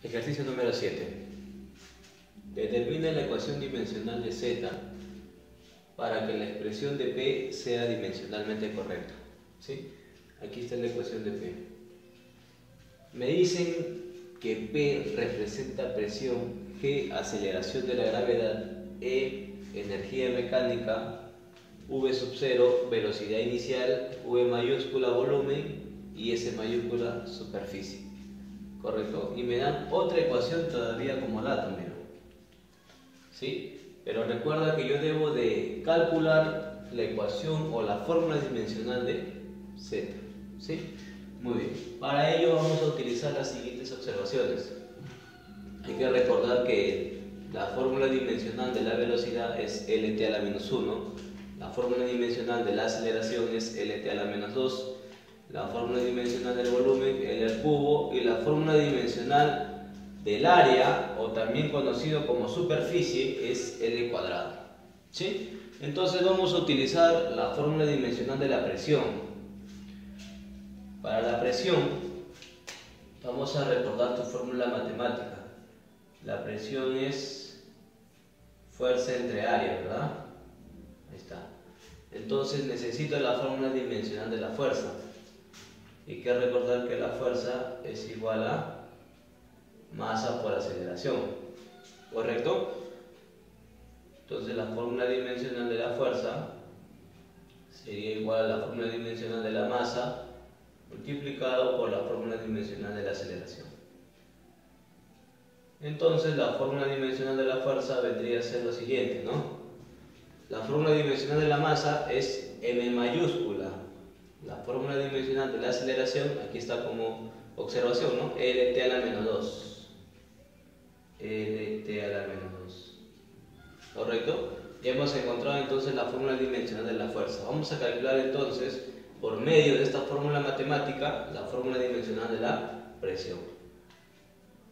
Ejercicio número 7. Determine la ecuación dimensional de Z para que la expresión de P sea dimensionalmente correcta. ¿Sí? Aquí está la ecuación de P. Me dicen que P representa presión, G aceleración de la gravedad, E energía mecánica, V sub 0 velocidad inicial, V mayúscula volumen y S mayúscula superficie. ¿Correcto? Y me dan otra ecuación todavía como la también. ¿Sí? Pero recuerda que yo debo de calcular la ecuación o la fórmula dimensional de Z. ¿Sí? Muy bien. Para ello vamos a utilizar las siguientes observaciones. Hay que recordar que la fórmula dimensional de la velocidad es Lt a la menos 1. La fórmula dimensional de la aceleración es Lt a la menos 2. La fórmula dimensional del volumen, L al cubo, y la fórmula dimensional del área, o también conocido como superficie, es L cuadrado. ¿Sí? Entonces vamos a utilizar la fórmula dimensional de la presión. Para la presión, vamos a recordar tu fórmula matemática. La presión es fuerza entre área, ¿verdad? Ahí está. Entonces necesito la fórmula dimensional de la fuerza. Hay que recordar que la fuerza es igual a masa por aceleración, ¿correcto? Entonces la fórmula dimensional de la fuerza sería igual a la fórmula dimensional de la masa multiplicado por la fórmula dimensional de la aceleración. Entonces la fórmula dimensional de la fuerza vendría a ser lo siguiente, ¿no? La fórmula dimensional de la masa es m mayúscula. La fórmula dimensional de la aceleración, aquí está como observación, ¿no? Lt a la menos 2. Lt a la menos 2. ¿Correcto? Ya hemos encontrado entonces la fórmula dimensional de la fuerza. Vamos a calcular entonces, por medio de esta fórmula matemática, la fórmula dimensional de la presión.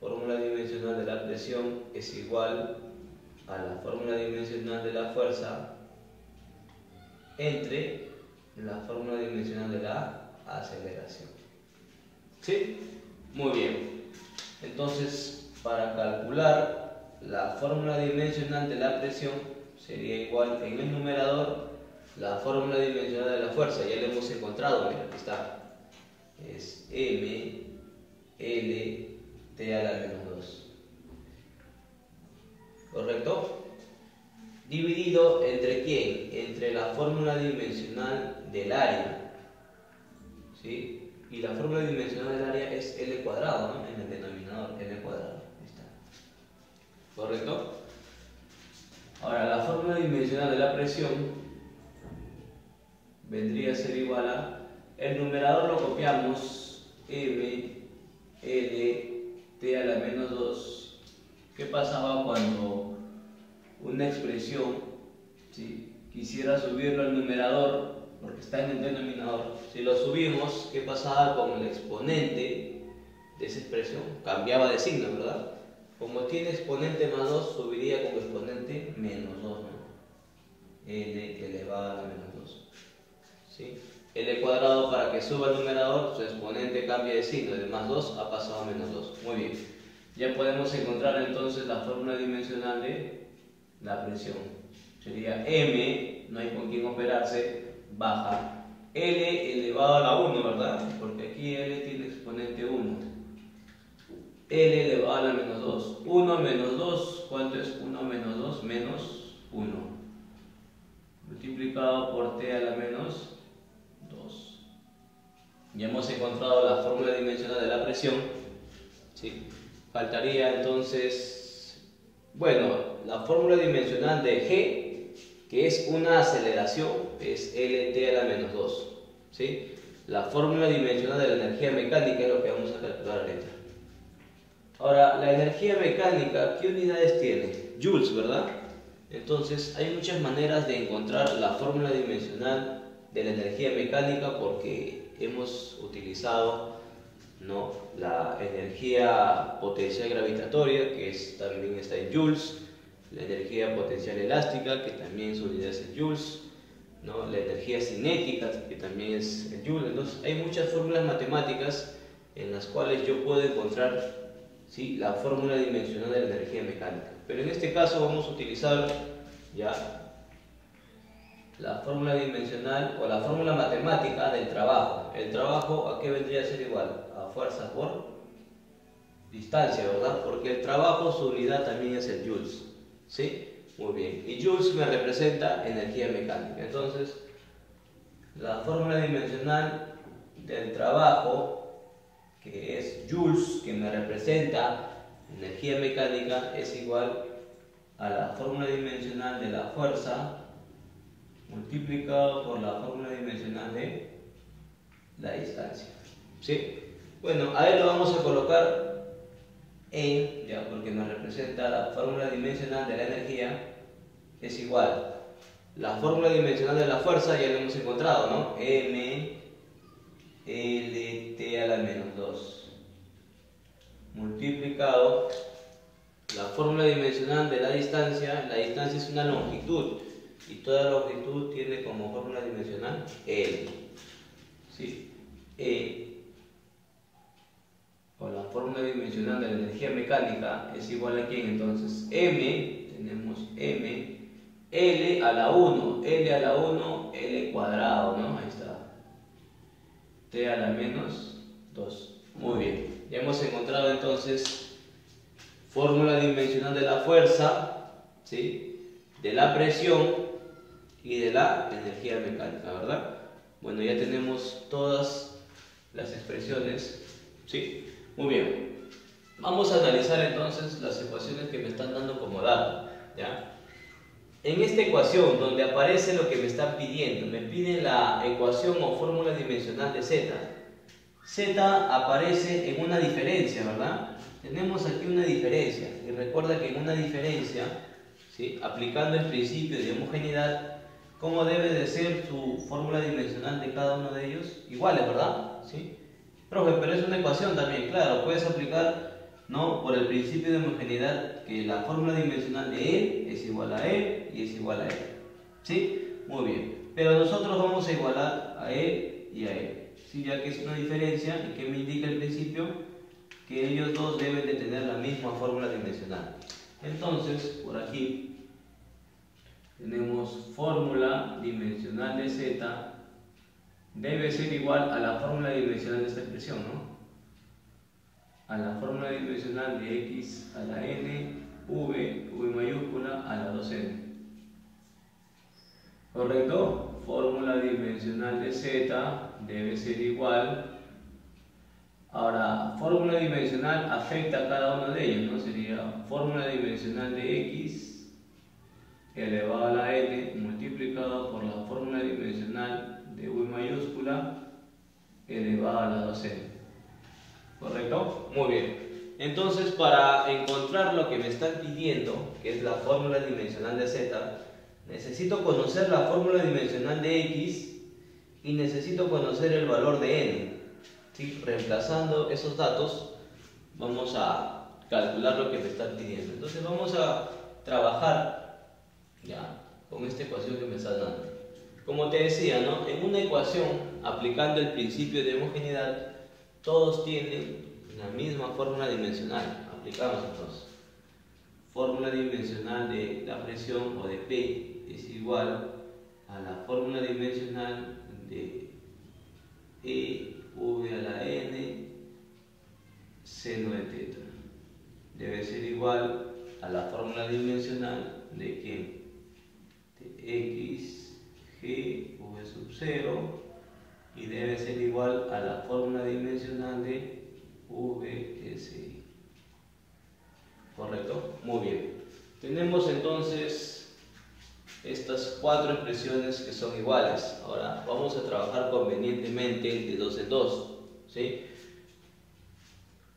Fórmula dimensional de la presión es igual a la fórmula dimensional de la fuerza entre la fórmula dimensional de la aceleración. ¿Sí? Muy bien. Entonces, para calcular la fórmula dimensional de la presión sería igual en el numerador la fórmula dimensional de la fuerza. Ya la hemos encontrado, mira, aquí está. Es m L T a la menos 2. ¿Correcto? Dividido entre ¿quién? Entre la fórmula dimensional del área. ¿Sí? Y la fórmula dimensional del área es L cuadrado, ¿no? En el denominador, L cuadrado. Ahí está. ¿Correcto? Ahora, la fórmula dimensional de la presión vendría a ser igual a, el numerador lo copiamos, m L T a la menos 2. ¿Qué pasaba cuando una expresión, ¿sí?, quisiera subirlo al numerador porque está en el denominador? Si lo subimos, ¿qué pasaba con el exponente de esa expresión? Cambiaba de signo, ¿verdad? Como tiene exponente más 2, subiría con exponente menos 2, ¿no? L elevado a la menos 2. ¿Sí? L cuadrado, para que suba al numerador, su exponente cambia de signo, de más 2 ha pasado a menos 2. Muy bien. Ya podemos encontrar entonces la fórmula dimensional de la presión. Sería m, no hay con quién operarse, baja L elevado a la 1, ¿verdad? Porque aquí L tiene exponente 1. L elevado a la menos 2. 1 menos 2, ¿cuánto es 1 menos 2? Menos 1. Multiplicado por T a la menos 2. Ya hemos encontrado la fórmula dimensional de la presión. ¿Sí? Faltaría entonces, bueno, la fórmula dimensional de G, que es una aceleración, es Lt a la menos 2. ¿Sí? La fórmula dimensional de la energía mecánica es lo que vamos a calcular ahorita. Ahora, la energía mecánica, ¿qué unidades tiene? Joules, ¿verdad? Entonces, hay muchas maneras de encontrar la fórmula dimensional de la energía mecánica porque hemos utilizado, ¿no?, la energía potencial gravitatoria, que también está en joules, la energía potencial elástica, que también su unidad es en joules, ¿no?, la energía cinética, que también es en joules. Entonces hay muchas fórmulas matemáticas en las cuales yo puedo encontrar ¿sí? La fórmula dimensional de la energía mecánica. Pero en este caso vamos a utilizar ya la fórmula dimensional o la fórmula matemática del trabajo. El trabajo, ¿a qué vendría a ser igual? A fuerza por distancia, ¿verdad? Porque el trabajo, su unidad también es el joules, ¿sí? Muy bien. Y joules me representa energía mecánica. Entonces, la fórmula dimensional del trabajo, que es joules, que me representa energía mecánica, es igual a la fórmula dimensional de la fuerza multiplicado por la fórmula dimensional de la distancia, ¿sí? Bueno, a él lo vamos a colocar en, ya, porque nos representa la fórmula dimensional de la energía es igual. La fórmula dimensional de la fuerza ya la hemos encontrado, ¿no? M L T a la menos 2 multiplicado la fórmula dimensional de la distancia es una longitud y toda longitud tiene como fórmula dimensional L, ¿sí? O la fórmula dimensional de la energía mecánica es igual a ¿quién? Entonces M, tenemos M, L a la 1, L cuadrado, ¿no? Ahí está. T a la menos 2. Muy bien. Ya hemos encontrado entonces fórmula dimensional de la fuerza, ¿sí? De la presión y de la energía mecánica, ¿verdad? Bueno, ya tenemos todas las expresiones, ¿sí? Muy bien. Vamos a analizar entonces las ecuaciones que me están dando como dato, ¿ya? En esta ecuación donde aparece lo que me están pidiendo, me piden la ecuación o fórmula dimensional de Z. Z aparece en una diferencia, ¿verdad? Tenemos aquí una diferencia. Y recuerda que en una diferencia, ¿sí? Aplicando el principio de homogeneidad, ¿cómo debe de ser su fórmula dimensional de cada uno de ellos? Iguales, ¿verdad? ¿Sí? Profe, pero es una ecuación también, claro, puedes aplicar, ¿no? Por el principio de homogeneidad que la fórmula dimensional de E es igual a E y es igual a E, ¿sí? Muy bien, pero nosotros vamos a igualar a E y a E, ¿sí? Ya que es una diferencia y que me indica el principio que ellos dos deben de tener la misma fórmula dimensional. Entonces, por aquí tenemos fórmula dimensional de Z debe ser igual a la fórmula dimensional de esta expresión, ¿no? A la fórmula dimensional de X a la N, V mayúscula a la 2N. ¿Correcto? Fórmula dimensional de Z debe ser igual. Ahora, fórmula dimensional afecta a cada uno de ellos, ¿no? Sería fórmula dimensional de X elevado a la N multiplicado por la fórmula dimensional de V mayúscula elevado a la 2N. ¿Correcto? Muy bien. Entonces, para encontrar lo que me están pidiendo, que es la fórmula dimensional de Z, necesito conocer la fórmula dimensional de X y necesito conocer el valor de N. ¿Sí? Reemplazando esos datos, vamos a calcular lo que me están pidiendo. Entonces, vamos a trabajar ya con esta ecuación que me están dando. Como te decía, ¿no? En una ecuación, aplicando el principio de homogeneidad, todos tienen la misma fórmula dimensional. Aplicamos entonces. Fórmula dimensional de la presión o de P es igual a la fórmula dimensional de E, V a la N, seno de teta. Debe ser igual a la fórmula dimensional de ¿quién? De X, G, V sub 0 y debe ser igual a la fórmula dimensional de VSI. ¿Correcto? Muy bien. Tenemos entonces estas cuatro expresiones que son iguales. Ahora vamos a trabajar convenientemente de dos en dos, ¿sí?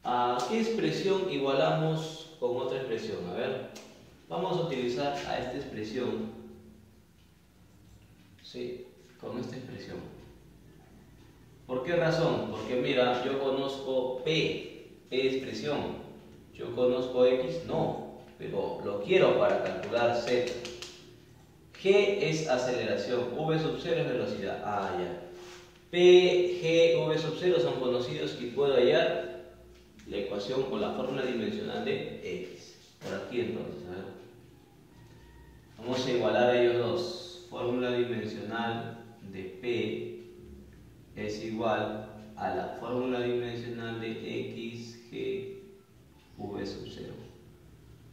¿A qué expresión igualamos con otra expresión? A ver, vamos a utilizar a esta expresión, ¿sí? Con esta expresión. ¿Por qué razón? Porque mira, yo conozco P expresión, yo conozco X, no, pero lo quiero para calcular Z. G es aceleración, V sub 0 es velocidad. Ya. P, G, V sub 0 son conocidos y puedo hallar la ecuación o la fórmula dimensional de X. Por aquí entonces, a ver. Vamos a igualar a ellos dos. Fórmula dimensional de P es igual a la fórmula dimensional de X, G, V sub 0.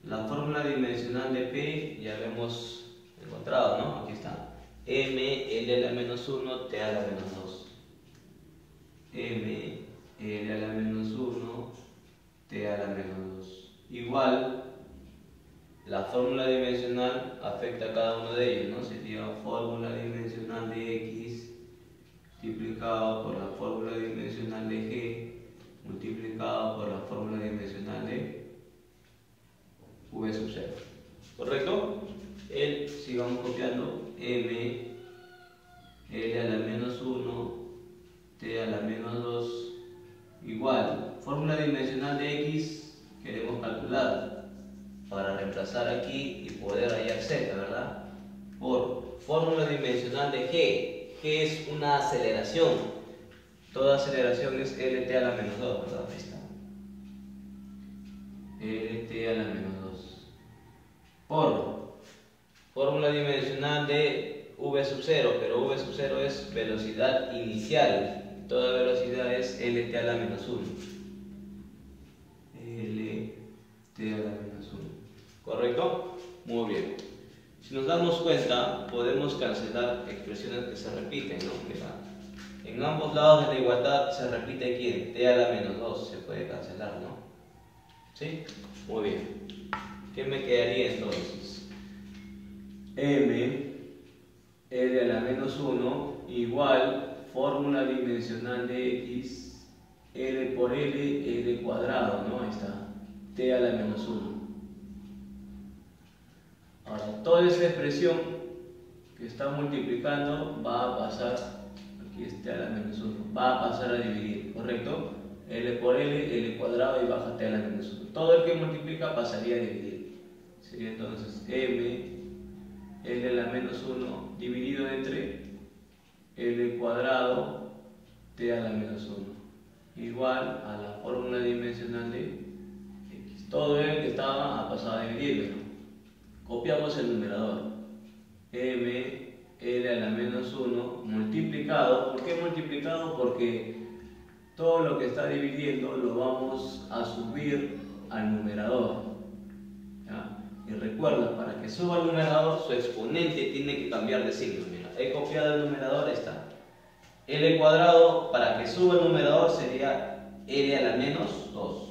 La fórmula dimensional de P ya la hemos encontrado, ¿no? Aquí está. M, L a la menos 1, T a la menos 2. M, L a la menos 1, T a la menos 2. Igual, la fórmula dimensional afecta a cada uno de ellos, ¿no? Sería fórmula dimensional de X multiplicado por la fórmula dimensional de G multiplicado por la fórmula dimensional de V sub 0. ¿Correcto? Sigamos copiando. M, L a la menos 1, T a la menos 2. Igual, fórmula dimensional de X queremos calcular para reemplazar aquí y poder hallar Z, ¿verdad? Por fórmula dimensional de G. G es una aceleración. Toda aceleración es LT a la menos 2, ¿verdad? Ahí está. LT a la menos 2. Por fórmula dimensional de V sub 0, pero V sub 0 es velocidad inicial. Toda velocidad es LT a la menos 1. LT a la menos 1. ¿Correcto? Muy bien. Si nos damos cuenta, podemos cancelar expresiones que se repiten, ¿no? Mira, en ambos lados de la igualdad se repite ¿quién? T a la menos 2, se puede cancelar, ¿no? ¿Sí? Muy bien. ¿Qué me quedaría entonces? M, L a la menos 1, igual, fórmula dimensional de X, L por L cuadrado, ¿no? Ahí está. T a la menos 1. Ahora, toda esa expresión que está multiplicando va a pasar, aquí está a la menos 1, va a pasar a dividir, ¿correcto? L por L cuadrado y baja T a la menos 1. Todo el que multiplica pasaría a dividir. Sería entonces M, L a la menos 1 dividido entre L cuadrado T a la menos 1. Igual a la fórmula dimensional de X. Todo el que estaba ha pasado a dividirlo. Copiamos el numerador. M, L a la menos 1 multiplicado. ¿Por qué multiplicado? Porque todo lo que está dividiendo lo vamos a subir al numerador. ¿Ya? Y recuerda, para que suba al numerador, su exponente tiene que cambiar de signo. Mira, he copiado el numerador, ahí está. L cuadrado, para que suba el numerador, sería L a la menos 2.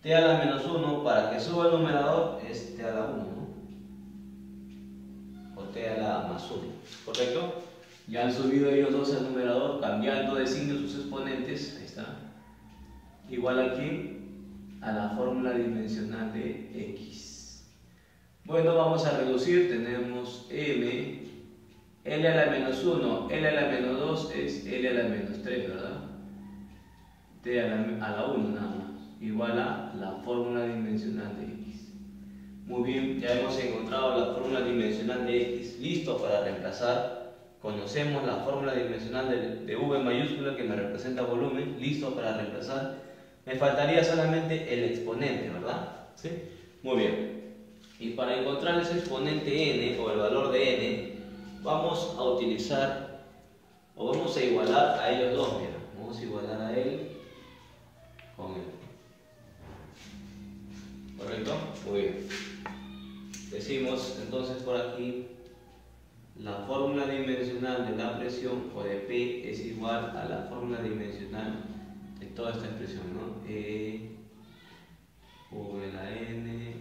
T a la menos 1, para que suba el numerador, es T a la 1, ¿no? O T a la más 1, ¿correcto? Ya han subido ellos dos al numerador, cambiando de signo sus exponentes, ahí está. Igual aquí a la fórmula dimensional de X. Bueno, vamos a reducir, tenemos M, L a la menos 1, L a la menos 2 es L a la menos 3, ¿verdad? T a la 1 nada más. Igual a la fórmula dimensional de X. Muy bien, ya hemos encontrado la fórmula dimensional de X, listo para reemplazar. Conocemos la fórmula dimensional de V mayúscula que me representa volumen, listo para reemplazar. Me faltaría solamente el exponente, ¿verdad? ¿Sí? Muy bien. Y para encontrar ese exponente n o el valor de n, vamos a utilizar o vamos a igualar a ellos dos. Mira, vamos a igualar a él con él. ¿Correcto? Muy bien. Decimos entonces por aquí, la fórmula dimensional de la presión o de P es igual a la fórmula dimensional de toda esta expresión, ¿no? E, V a la N,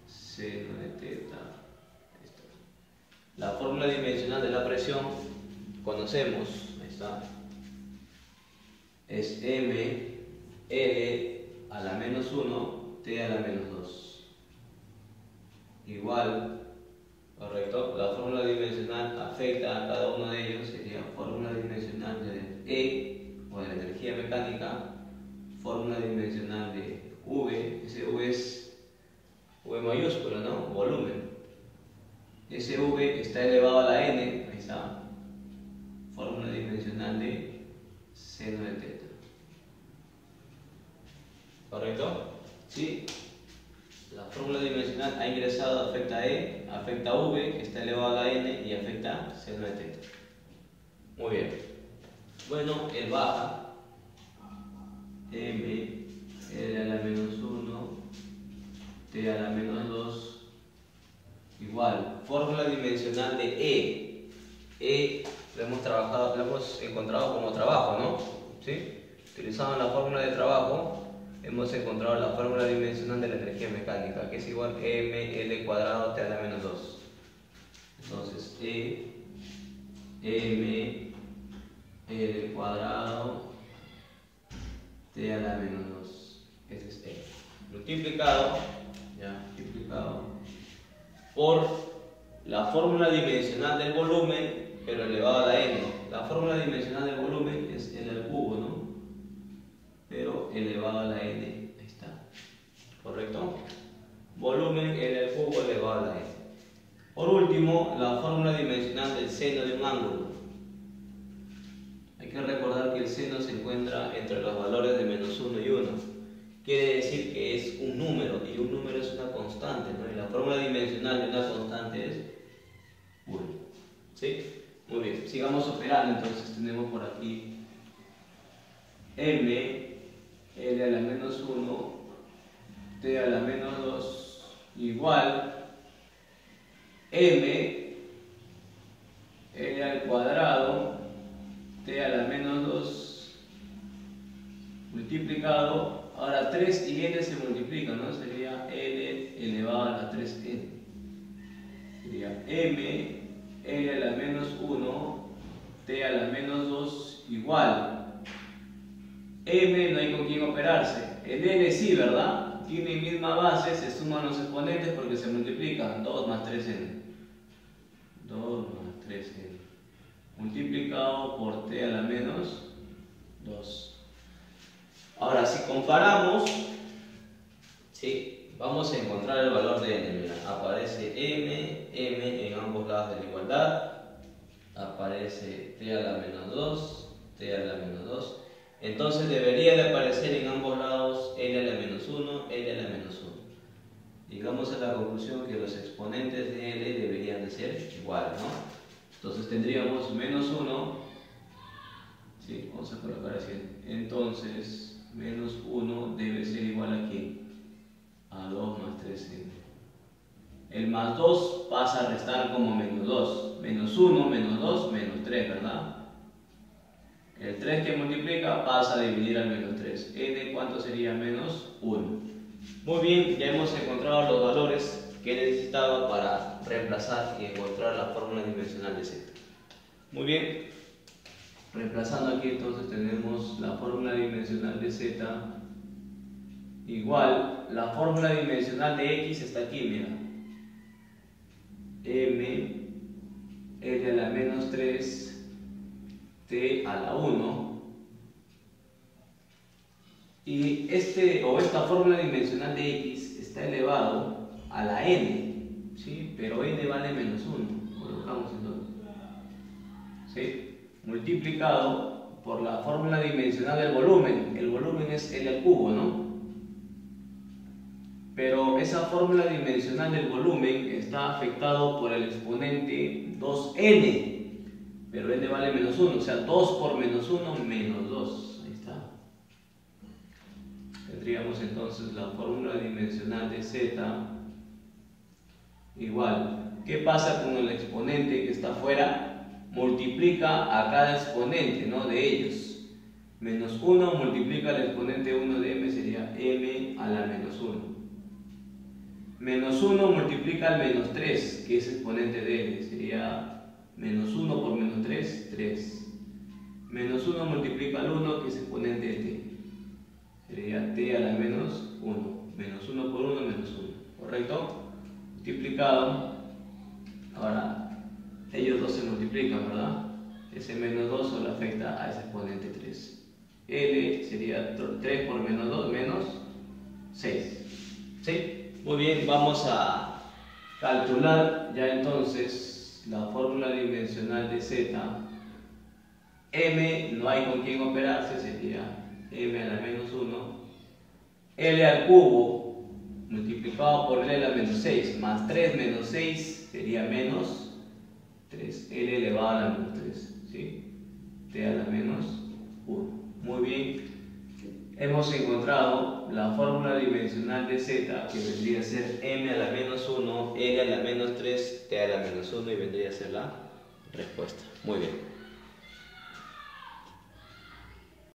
seno de teta. La fórmula dimensional de la presión conocemos, ahí está, es M, L a la menos 1, T a la menos 2. Igual, correcto, la fórmula dimensional afecta a cada uno de ellos, sería fórmula dimensional de E o de la energía mecánica, fórmula dimensional de V, ese V es V mayúscula, ¿no? Volumen. Ese V está elevado a la N, ahí está, fórmula dimensional de seno de teta. ¿correcto? Sí. La fórmula dimensional ha ingresado, afecta a E, afecta a V, que está elevado a la N, y afecta a seno de teta. Muy bien. Bueno, el baja M, L a la menos 1, T a la menos 2, igual. Fórmula dimensional de E. E lo hemos encontrado como trabajo, ¿no? ¿Sí? Utilizando la fórmula de trabajo, hemos encontrado la fórmula dimensional de la energía mecánica, que es igual a ml cuadrado T a la menos 2. Entonces, m L cuadrado T a la menos 2. Ese es E. Multiplicado por la fórmula dimensional del volumen, pero elevado a la n. La fórmula dimensional del volumen es L al cubo, ¿no? Pero elevado a la n. Ahí está. ¿Correcto? Volumen L al cubo elevado a la n. Por último, la fórmula dimensional del seno de un ángulo. Hay que recordar que el seno se encuentra entre los valores de menos 1 y 1. Quiere decir que es un número, y un número es una constante, ¿no? Y la fórmula dimensional de una constante es 1. ¿Sí? Muy bien, sigamos operando. Entonces tenemos por aquí m, L a la menos 1, T a la menos 2, igual m, L al cuadrado, T a la menos 2, multiplicado. Ahora 3 y n se multiplican, ¿no? Sería L elevado a la 3n. Sería m, L a la menos 1, T a la menos 2, igual. M no hay con quién operarse. El L sí, ¿verdad? Tiene misma base, se suman los exponentes porque se multiplican. 2 más 3n. 2 más 3n. Multiplicado por T a la menos 2. Ahora, si comparamos, ¿sí? Vamos a encontrar el valor de n. Mira, aparece m en ambos lados de la igualdad. Aparece T a la menos 2, T a la menos 2. Entonces debería de aparecer en ambos lados L a la menos 1, L a la menos 1. Llegamos a la conclusión que los exponentes de L deberían de ser iguales, ¿no? Entonces tendríamos menos 1, ¿sí? Vamos a colocar así. Entonces, menos 1 debe ser igual a ¿qué? A 2 más 3n. El más 2 pasa a restar como menos 2. Menos 1, menos 2, menos 3, ¿verdad? El 3 que multiplica pasa a dividir al menos 3. N, ¿cuánto sería? Menos 1. Muy bien, ya hemos encontrado los valores que necesitaba para reemplazar y encontrar la fórmula dimensional de Z. Muy bien, reemplazando aquí entonces tenemos la fórmula dimensional de Z igual, la fórmula dimensional de X está aquí, mira. M, L a la menos 3, T a la 1. Y esta fórmula dimensional de X está elevado a la N, ¿sí? Pero N vale menos 1, colocamos entonces, ¿sí? Multiplicado por la fórmula dimensional del volumen. El volumen es L al cubo, ¿no? Pero esa fórmula dimensional del volumen está afectado por el exponente 2n, pero n vale menos 1, o sea, 2 por menos 1, menos 2. Ahí está. Tendríamos entonces la fórmula dimensional de Z igual. ¿Qué pasa con el exponente que está afuera? Multiplica a cada exponente, ¿no? De ellos. Menos 1 multiplica el exponente 1 de m, sería m a la menos 1. Menos 1 multiplica al menos 3, que es exponente de n, sería menos 1 por menos 3, 3. Menos 1 multiplica al 1, que es exponente de t, sería t a la menos 1. Menos 1 por 1, menos 1. ¿Correcto? Multiplicado. Ahora, ellos dos se multiplican, ¿verdad? Ese menos 2 solo afecta a ese exponente 3. L sería 3 por menos 2, menos 6. ¿Sí? Muy bien, vamos a calcular ya entonces la fórmula dimensional de Z. M no hay con quién operarse, sería m a la menos 1 L al cubo multiplicado por L a la menos 6 más 3 menos 6 sería menos 3L elevado a la menos 3, ¿sí? T a la menos 1. Muy bien. Hemos encontrado la fórmula dimensional de z, que vendría a ser m a la menos 1, L a la menos 3, T a la menos 1, y vendría a ser la respuesta. Muy bien.